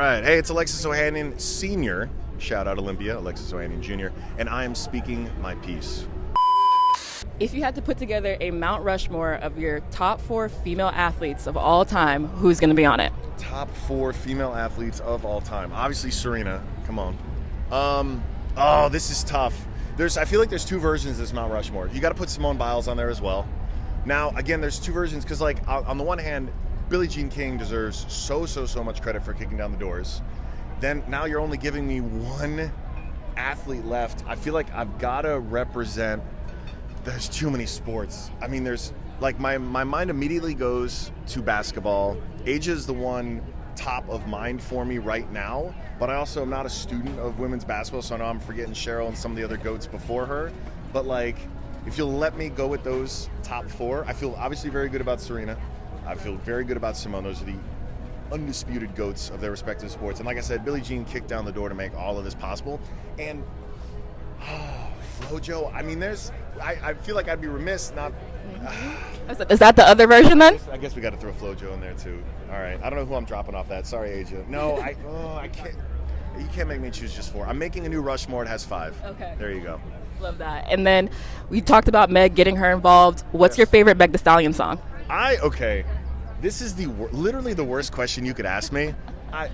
All right, hey, it's Alexis Ohanian Sr. Shout out Olympia, Alexis Ohanian Jr. And I am speaking my piece. If you had to put together a Mount Rushmore of your top 4 female athletes of all time, who's going to be on it? Top 4 female athletes of all time. Obviously Serena. Come on. This is tough. I feel like there's 2 versions of this Mount Rushmore. You got to put Simone Biles on there as well. Now, again, there's 2 versions because, like, on the one hand, Billie Jean King deserves so much credit for kicking down the doors. Then now you're only giving me 1 athlete left. I feel like I've got to represent. There's too many sports. I mean, there's like my mind immediately goes to basketball. Asia is the one top of mind for me right now, but I also am not a student of women's basketball, so I know I'm forgetting Cheryl and some of the other GOATs before her. But like, if you'll let me go with those top 4, I feel obviously very good about Serena. I feel very good about Simone. Those are the undisputed GOATs of their respective sports. And like I said, Billie Jean kicked down the door to make all of this possible. And Flojo, I mean, I feel like I'd be remiss not. Is that the other version then? I guess we got to throw Flojo in there too. All right, I don't know who I'm dropping off that. Sorry, Asia. No, I can't. You can't make me choose just 4. I'm making a new Rushmore. It has 5. Okay. There you go. Love that. And then we talked about Meg, getting her involved. What's your favorite Meg Thee Stallion song? Okay. This is literally the worst question you could ask me. I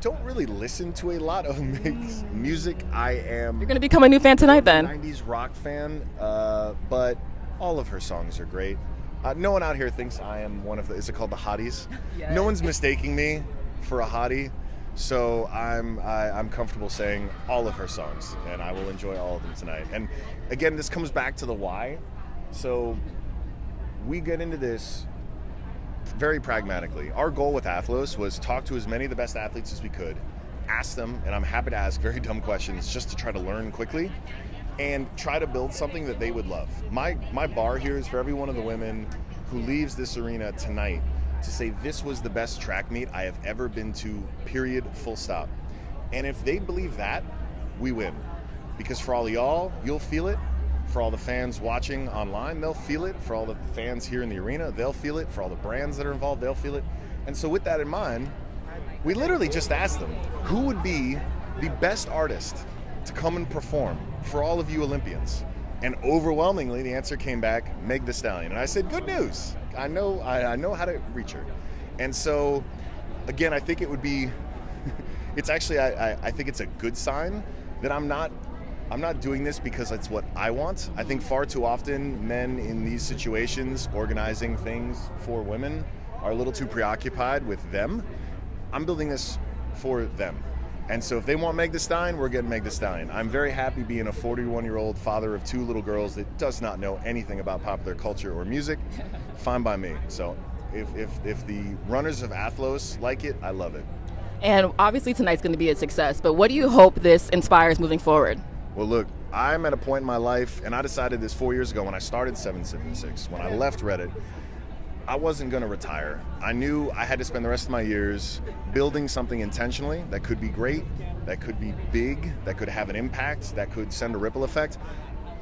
don't really listen to a lot of Meg's music. You're going to become a new fan tonight then. 90s rock fan, but all of her songs are great. No one out here thinks I am one of the, is it called the hotties? Yes. No one's mistaking me for a hottie, so I'm comfortable saying all of her songs, and I will enjoy all of them tonight. And again, this comes back to the why. So we get into this very pragmatically. Our goal with Athlos was talk to as many of the best athletes as we could, ask them, and I'm happy to ask very dumb questions just to try to learn quickly and try to build something that they would love. My bar here is for every one of the women who leaves this arena tonight to say this was the best track meet I have ever been to, period, full stop. And if they believe that, we win. Because for all of y'all, you'll feel it. For all the fans watching online, they'll feel it. For all the fans here in the arena, they'll feel it. For all the brands that are involved, they'll feel it. And so with that in mind, we literally just asked them, who would be the best artist to come and perform for all of you Olympians? And overwhelmingly, the answer came back, Meg Thee Stallion. And I said, good news. I know how to reach her. And so, again, I think it would be, it's actually, I think it's a good sign that I'm not doing this because it's what I want. I think far too often men in these situations organizing things for women are a little too preoccupied with them. I'm building this for them. And so if they want Meg Thee Stallion, we're getting Meg Thee Stallion. I'm very happy being a 41-year-old father of 2 little girls that does not know anything about popular culture or music. Fine by me. So if the runners of Athlos like it, I love it. And obviously tonight's going to be a success, but what do you hope this inspires moving forward? Well, look, I'm at a point in my life, and I decided this 4 years ago when I started 776, when I left Reddit, I wasn't going to retire. I knew I had to spend the rest of my years building something intentionally that could be great, that could be big, that could have an impact, that could send a ripple effect.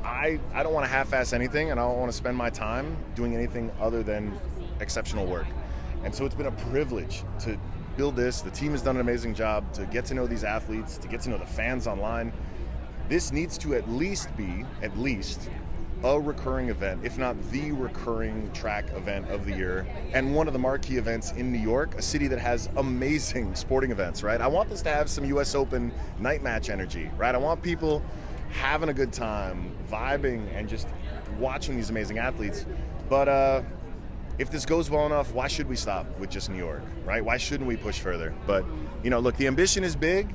I don't want to half-ass anything, and I don't want to spend my time doing anything other than exceptional work. And so it's been a privilege to build this. The team has done an amazing job to get to know these athletes, to get to know the fans online. This needs to at least be a recurring event, if not the recurring track event of the year, and one of the marquee events in New York, a city that has amazing sporting events, right? I want this to have some US Open night match energy, right? I want people having a good time, vibing, and just watching these amazing athletes. But if this goes well enough, why should we stop with just New York, right? Why shouldn't we push further? But, look, the ambition is big.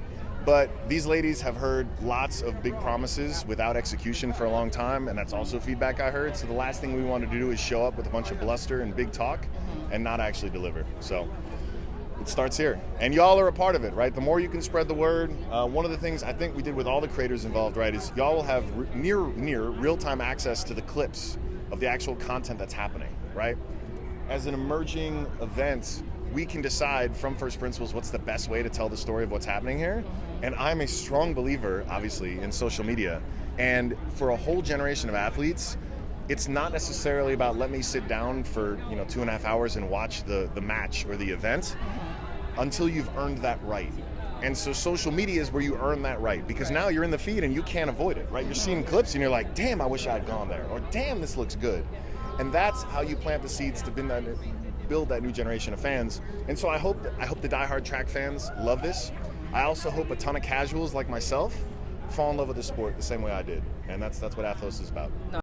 But these ladies have heard lots of big promises without execution for a long time, and that's also feedback I heard. So the last thing we want to do is show up with a bunch of bluster and big talk and not actually deliver. So it starts here. And y'all are a part of it, right? The more you can spread the word. One of the things I think we did with all the creators involved, right, is y'all will have near real-time access to the clips of the actual content that's happening, right? As an emerging event, we can decide from first principles what's the best way to tell the story of what's happening here. And I'm a strong believer, obviously, in social media. And for a whole generation of athletes, it's not necessarily about let me sit down for 2.5 hours and watch the match or the event. until you've earned that right. And so social media is where you earn that right, because now you're in the feed and you can't avoid it, right? You're seeing clips and you're like, damn, I wish I had gone there, or damn, this looks good. And that's how you plant the seeds to build that new generation of fans. And so I hope the diehard track fans love this. I also hope a ton of casuals like myself fall in love with the sport the same way I did. And that's what Athlos is about.